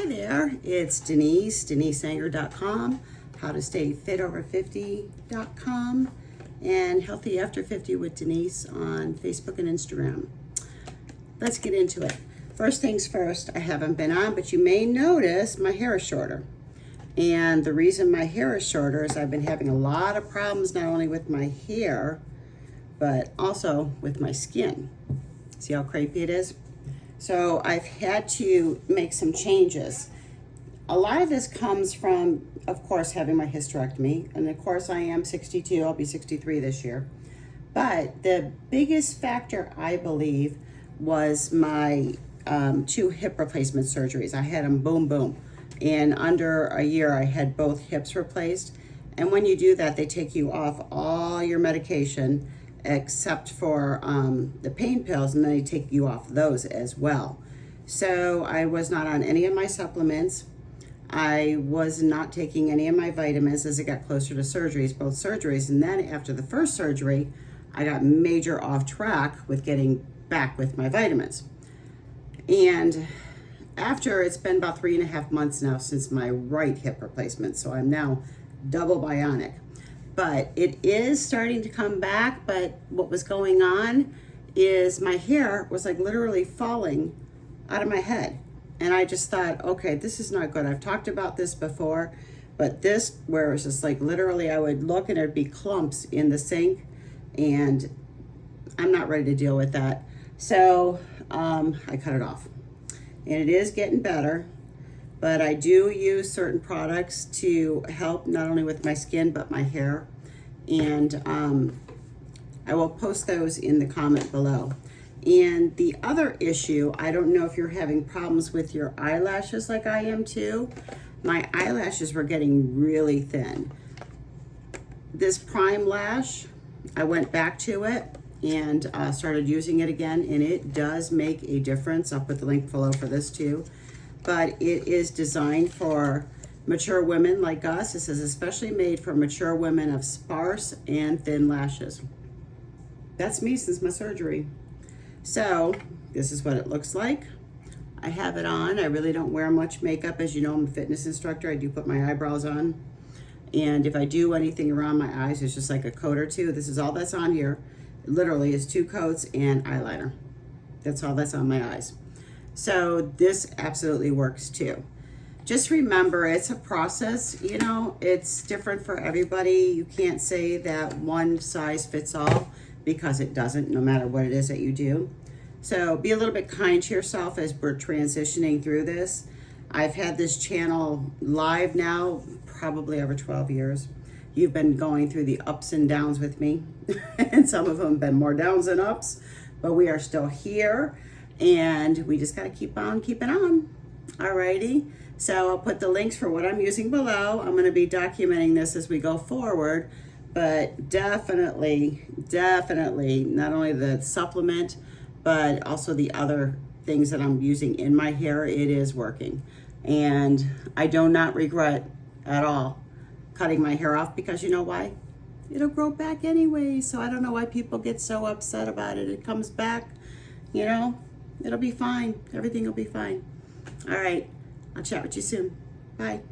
Hi there, it's Denise, DeniseSanger.com, howtostayfitover50.com, and Healthy After 50 with Denise on Facebook and Instagram. Let's get into it. First things first, I haven't been on, but you may notice my hair is shorter. And the reason my hair is shorter is I've been having a lot of problems not only with my hair, but also with my skin. See how crepey it is? So I've had to make some changes. A lot of this comes from, of course, having my hysterectomy. And of course I am 62, I'll be 63 this year. But the biggest factor, I believe, was my 2 hip replacement surgeries. I had them boom, boom. In under a year, I had both hips replaced. And when you do that, they take you off all your medication except for the pain pills, and then they take you off those as well. So I was not on any of my supplements. I was not taking any of my vitamins as it got closer to surgeries, both surgeries. And then after the first surgery, I got major off track with getting back with my vitamins. And after, it's been about 3.5 months now since my right hip replacement, so I'm now double bionic. But it is starting to come back, but what was going on is my hair was like literally falling out of my head. And I just thought, okay, this is not good. I've talked about this before, but this, where it's just like literally I would look and there'd be clumps in the sink, and I'm not ready to deal with that. So I cut it off. And it is getting better, but I do use certain products to help not only with my skin, but my hair. And I will post those in the comment below. And the other issue, I don't know if you're having problems with your eyelashes like I am too. My eyelashes were getting really thin. This Prime Lash, I went back to it and started using it again, and it does make a difference. I'll put the link below for this too. But it is designed for mature women like us. This is especially made for mature women of sparse and thin lashes. That's me since my surgery. So this is what it looks like. I have it on. I really don't wear much makeup. As you know, I'm a fitness instructor. I do put my eyebrows on. And if I do anything around my eyes, it's just like a coat or two. This is all that's on here. It literally is 2 coats and eyeliner. That's all that's on my eyes. So this absolutely works too. Just remember, it's a process, you know, it's different for everybody. You can't say that one size fits all, because it doesn't, no matter what it is that you do. So be a little bit kind to yourself as we're transitioning through this. I've had this channel live now probably over 12 years. You've been going through the ups and downs with me, and some of them have been more downs than ups, but we are still here, and we just gotta keep on keeping on. Alrighty, so I'll put the links for what I'm using below. I'm gonna be documenting this as we go forward, but definitely, not only the supplement, but also the other things that I'm using in my hair, it is working. And I do not regret at all cutting my hair off, because you know why? It'll grow back anyway. So I don't know why people get so upset about it. It comes back, you know, it'll be fine. Everything will be fine. All right, I'll chat with you soon. Bye.